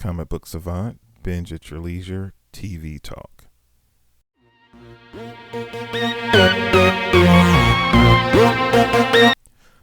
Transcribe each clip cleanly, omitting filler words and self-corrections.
Comic Book Savant, Binge at Your Leisure, TV Talk.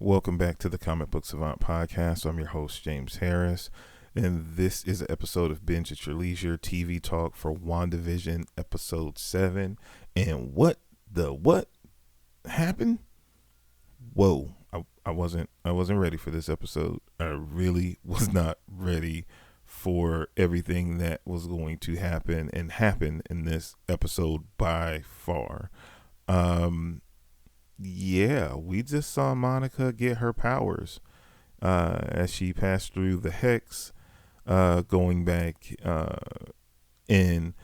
Welcome back to the Comic Book Savant podcast. I'm your host, James Harris, and this is an episode of Binge at Your Leisure, TV Talk for WandaVision, episode 7. And what happened? Whoa, I wasn't ready for this episode. I really was not ready for everything that was going to happen in this episode by far. Yeah, we just saw Monica get her powers as she passed through the hex, going back into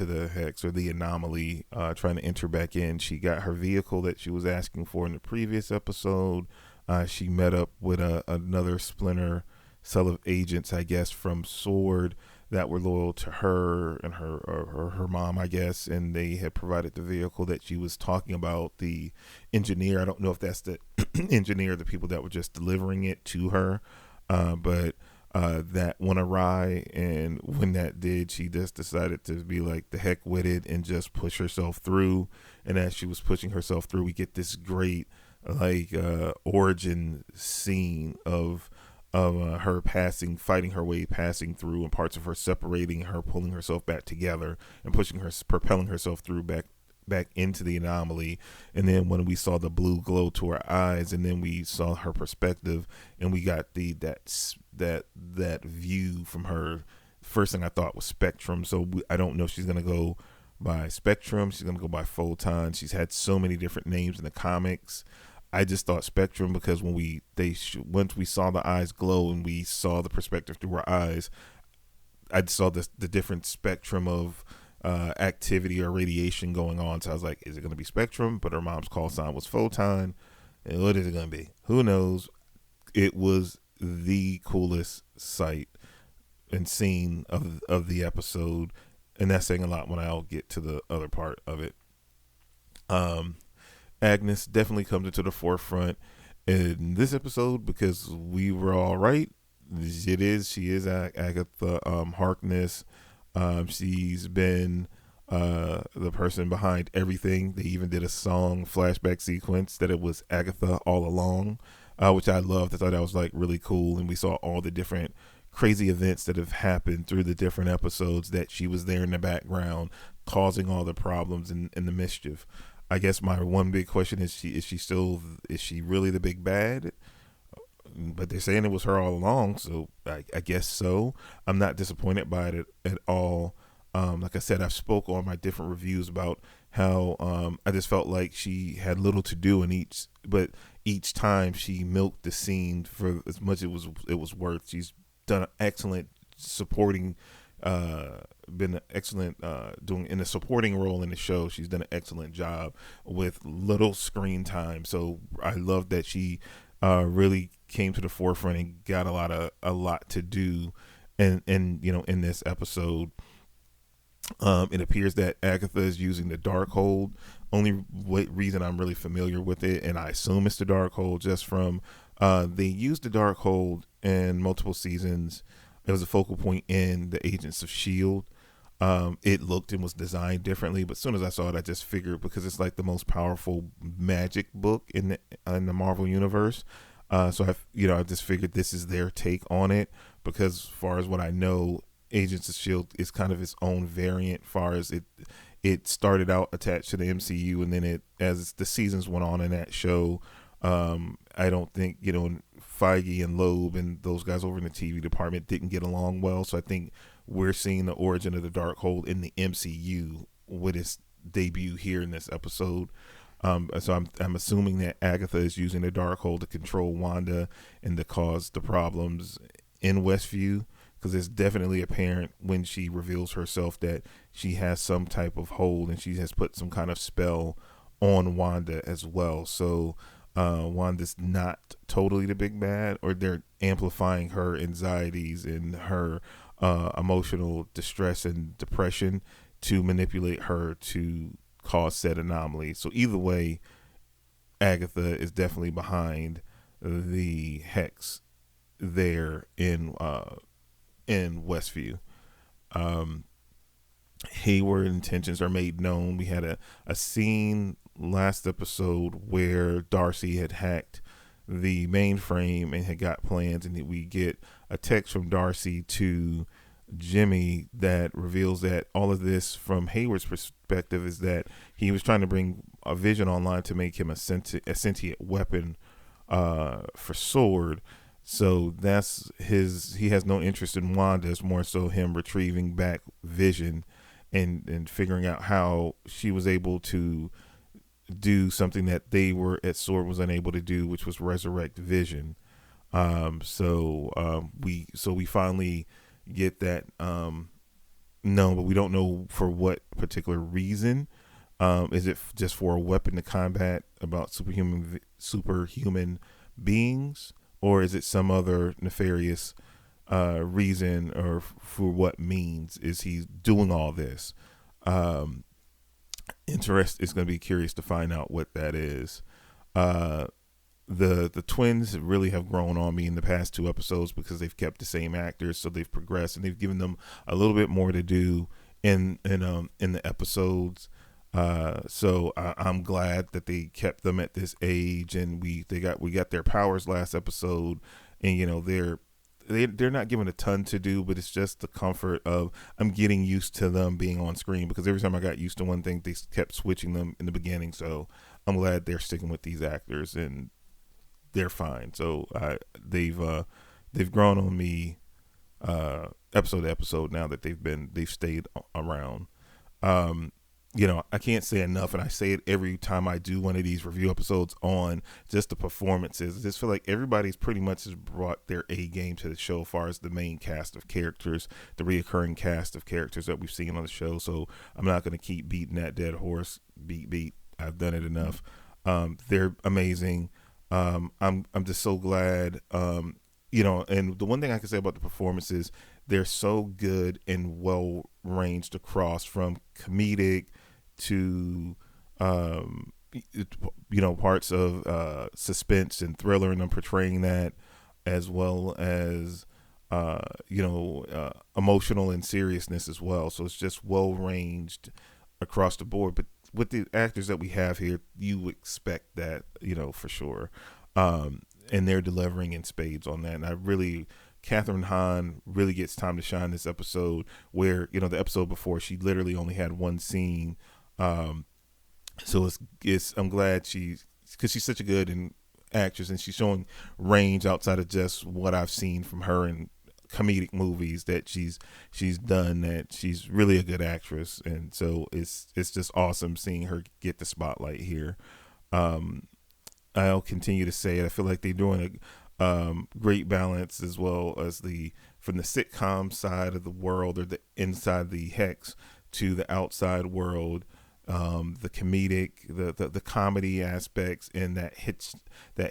the hex or the anomaly, trying to enter back in. She got her vehicle that she was asking for in the previous episode. She met up with another splinter cell of agents, I guess, from Sword that were loyal to her and her mom, I guess, and they had provided the vehicle that she was talking about. The engineer, I don't know if that's the engineer, the people that were just delivering it to her, but that went awry, and when that did, she just decided to be like the heck with it and just push herself through. And as she was pushing herself through, we get this great origin scene of her fighting her way, passing through, and parts of her separating, her pulling herself back together and propelling herself through back into the anomaly. And then when we saw the blue glow to her eyes, and then we saw her perspective, and we got that view from her. First thing I thought was Spectrum. So I don't know if she's gonna go by Spectrum, she's gonna go by Photon. She's had so many different names in the comics. I just thought Spectrum because once we saw the eyes glow and we saw the perspective through her eyes, I saw the different spectrum of activity or radiation going on. So I was like, is it going to be Spectrum? But her mom's call sign was Photon. And what is it going to be? Who knows? It was the coolest sight and scene of the episode. And that's saying a lot when I'll get to the other part of it. Agnes definitely comes into the forefront in this episode because we were all right. She is Agatha Harkness. She's been the person behind everything. They even did a song flashback sequence that it was Agatha all along, which I loved. I thought that was like really cool. And we saw all the different crazy events that have happened through the different episodes that she was there in the background causing all the problems and the mischief. I guess my one big question is is she really the big bad? But they're saying it was her all along, so I guess so. I'm not disappointed by it at all. Like I said, I've spoke on my different reviews about how I just felt like she had little to do but each time she milked the scene for as much it was worth. She's done an excellent supporting. Been excellent doing in a supporting role in the show. She's done an excellent job with little screen time. So I love that she really came to the forefront and got a lot to do. And in this episode, it appears that Agatha is using the Darkhold. Only reason I'm really familiar with it, and I assume it's the Darkhold, just from they used the Darkhold in multiple seasons. It was a focal point in the Agents of S.H.I.E.L.D. It looked and was designed differently, but as soon as I saw it, I just figured because it's like the most powerful magic book in the Marvel universe. So I just figured this is their take on it, because as far as what I know, Agents of S.H.I.E.L.D. is kind of its own variant. As far as it started out attached to the MCU, and then as the seasons went on in that show, I don't think Feige and Loeb and those guys over in the TV department didn't get along well. So I think we're seeing the origin of the Darkhold in the MCU with its debut here in this episode. So I'm assuming that Agatha is using the Darkhold to control Wanda and to cause the problems in Westview, because it's definitely apparent when she reveals herself that she has some type of hold and she has put some kind of spell on Wanda as well. So Wanda's not totally the big bad, or they're amplifying her anxieties and her emotional distress and depression to manipulate her to cause said anomaly. So either way, Agatha is definitely behind the hex there in in Westview. Um, Hayward intentions are made known. We had a scene last episode where Darcy had hacked the mainframe and had got plans, and we get a text from Darcy to Jimmy that reveals that all of this from Hayward's perspective is that he was trying to bring a Vision online to make him a sentient weapon for Sword. So that's he has no interest in Wanda. It's more so him retrieving back Vision and figuring out how she was able to do something that they were at Sword was unable to do, which was resurrect Vision. We finally get that known, but we don't know for what particular reason. Is it just for a weapon to combat about superhuman beings, or is it some other nefarious reason, or for what means is he doing all this? Interest is going to be curious to find out what that is. The twins really have grown on me in the past 2 episodes because they've kept the same actors, so they've progressed and they've given them a little bit more to do in the episodes. So I'm glad that they kept them at this age, and we got their powers last episode, and they're not given a ton to do, but it's just the comfort of I'm getting used to them being on screen, because every time I got used to one thing, they kept switching them in the beginning. So I'm glad they're sticking with these actors and they're fine. So they've grown on me episode to episode now that they've stayed around. I can't say enough, and I say it every time I do one of these review episodes on just the performances. I just feel like everybody's pretty much has brought their A game to the show as far as the main cast of characters, the reoccurring cast of characters that we've seen on the show. So I'm not going to keep beating that dead horse. Beat. I've done it enough. They're amazing. I'm just so glad. And the one thing I can say about the performances, they're so good and well ranged across, from comedic to parts of suspense and thriller, and I'm portraying that, as well as emotional and seriousness as well. So it's just well ranged across the board. But with the actors that we have here, you expect that, for sure. And they're delivering in spades on that. And I really, Catherine Hahn really gets time to shine this episode, where, the episode before, she literally only had one scene. So I'm glad because she's such a good actress, and she's showing range outside of just what I've seen from her in comedic movies that she's done, that she's really a good actress. And so it's just awesome seeing her get the spotlight here. I'll continue to say it. I feel like they're doing a great balance, as well as from the sitcom side of the world, or the inside the hex, to the outside world. The comedic, the comedy aspects, and that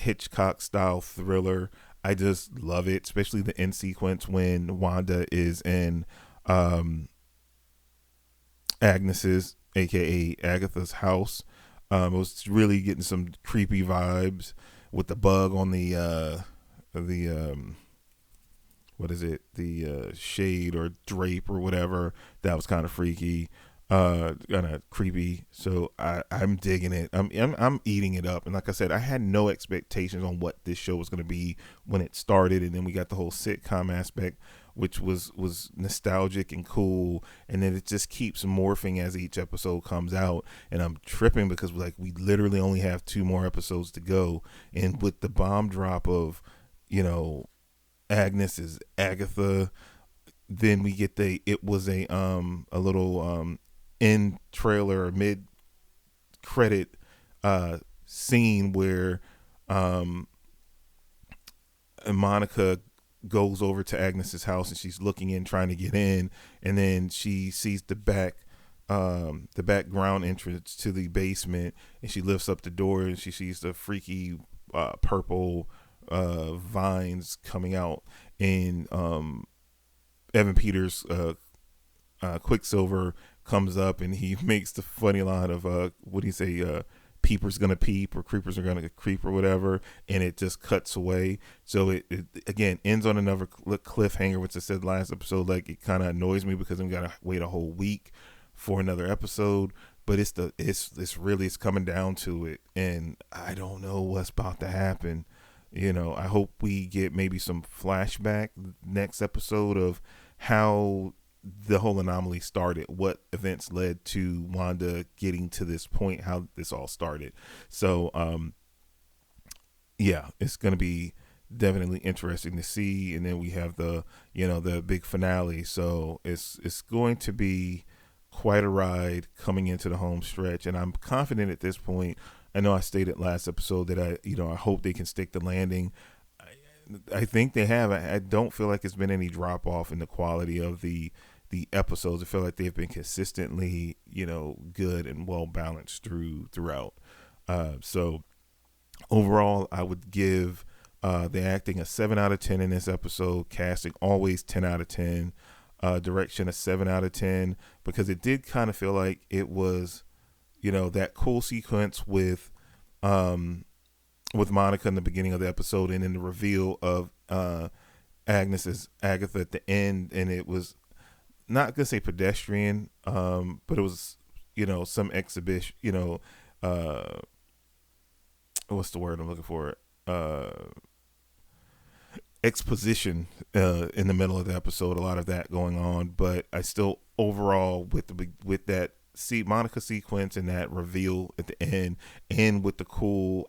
Hitchcock style thriller. I just love it, especially the end sequence when Wanda is in Agnes's, aka Agatha's house. I was really getting some creepy vibes with the bug on the what is it? The shade or drape or whatever. That was kind of freaky. Kind of creepy. So I'm digging it. I'm eating it up. And like I said, I had no expectations on what this show was going to be when it started, and then we got the whole sitcom aspect, which was nostalgic and cool, and then it just keeps morphing as each episode comes out. And I'm tripping because we literally only have 2 more episodes to go, and with the bomb drop of Agnes is Agatha, then we get it was a little end trailer or mid credit scene where Monica goes over to Agnes's house, and she's looking in, trying to get in, and then she sees the background entrance to the basement, and she lifts up the door, and she sees the freaky purple vines coming out, and Evan Peters Quicksilver comes up, and he makes the funny line of what do you say, peeper's gonna peep or creepers are gonna creep or whatever, and it just cuts away. So it again ends on another cliffhanger, which I said last episode. Like, it kind of annoys me because I'm gotta wait a whole week for another episode. But it's coming down to it, and I don't know what's about to happen. I hope we get maybe some flashback next episode of how the whole anomaly started, what events led to Wanda getting to this point, how this all started. So yeah, it's going to be definitely interesting to see. And then we have the big finale. So it's going to be quite a ride coming into the home stretch, and I'm confident at this point. I know I stated last episode that I hope they can stick the landing. I think they have. I don't feel like it's been any drop off in the quality of the episodes. I feel like they've been consistently, good and well balanced throughout. So overall, I would give the acting a 7 out of 10 in this episode. Casting always 10 out of 10. Direction a 7 out of 10, because it did kind of feel like it was, that cool sequence with Monica in the beginning of the episode, and then the reveal of Agnes's Agatha at the end, and it was not gonna say pedestrian, but it was, some exhibition, what's the word I'm looking for? Exposition in the middle of the episode, a lot of that going on, but I still overall with that Monica sequence and that reveal at the end, and with the cool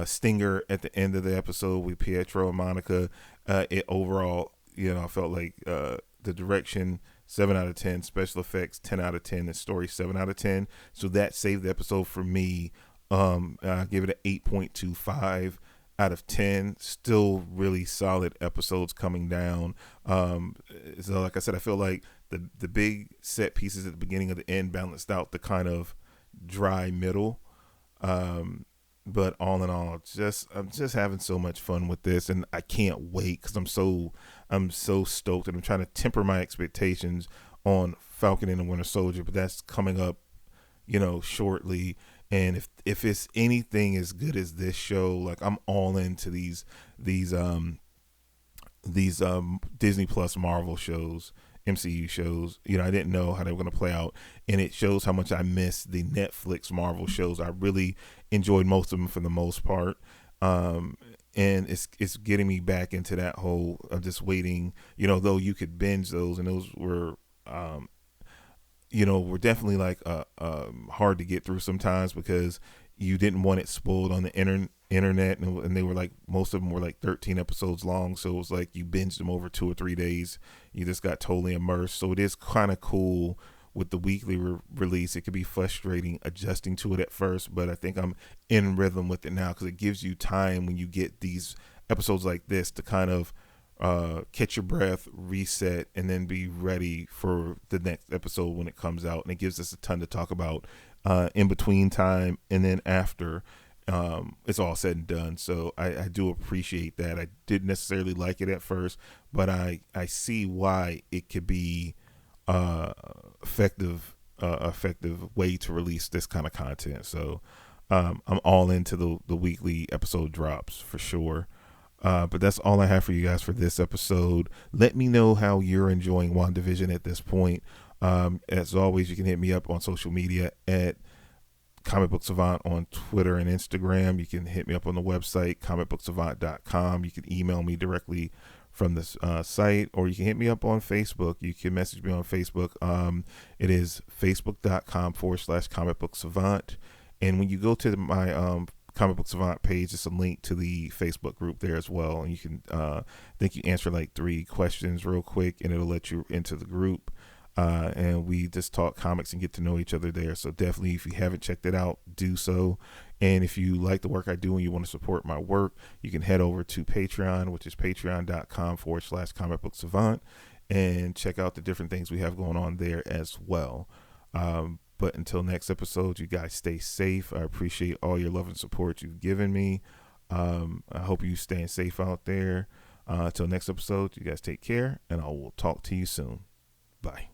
stinger at the end of the episode with Pietro and Monica, it overall, I felt like the direction 7 out of 10, special effects 10 out of 10, and story 7 out of 10. So that saved the episode for me. I give it an 8.25 out of 10. Still really solid episodes coming down. So like I said, I feel like the big set pieces at the beginning of the end balanced out the kind of dry middle. But all in all, I'm just having so much fun with this, and I can't wait because I'm so stoked, and I'm trying to temper my expectations on Falcon and the Winter Soldier, but that's coming up, shortly. And if it's anything as good as this show, like, I'm all into these Disney Plus Marvel shows, MCU shows. I didn't know how they were going to play out, and it shows how much I miss the Netflix Marvel shows. I really enjoyed most of them for the most part, and it's getting me back into that whole of just waiting. Though you could binge those, and those were were definitely like hard to get through sometimes because you didn't want it spoiled on the internet, and they were like, most of them were like 13 episodes long, so it was like you binged them over 2 or 3 days. You just got totally immersed. So it is kind of cool with the weekly release. It could be frustrating adjusting to it at first, but I think I'm in rhythm with it now because it gives you time when you get these episodes like this to kind of catch your breath, reset, and then be ready for the next episode when it comes out. And it gives us a ton to talk about in between time and then after it's all said and done. So I do appreciate that. I didn't necessarily like it at first, but I see why it could be effective way to release this kind of content. So I'm all into the weekly episode drops for sure. But that's all I have for you guys for this episode. Let me know how you're enjoying WandaVision at this point. As always, you can hit me up on social media at Comic Book Savant on Twitter and Instagram. You can hit me up on the website, comicbooksavant.com. You can email me directly from the site, or you can hit me up on Facebook. You can message me on Facebook. It is facebook.com/Comic Book Savant. And when you go to my Comic Book Savant page, it's a link to the Facebook group there as well. And you can, I think you answer like 3 questions real quick, and it'll let you into the group. And we just talk comics and get to know each other there. So definitely, if you haven't checked it out, do so. And if you like the work I do and you want to support my work, you can head over to Patreon, which is patreon.com/Comic Book Savant, and check out the different things we have going on there as well. But until next episode, you guys stay safe. I appreciate all your love and support you've given me. I hope you staying safe out there. Until next episode, you guys take care, and I will talk to you soon. Bye.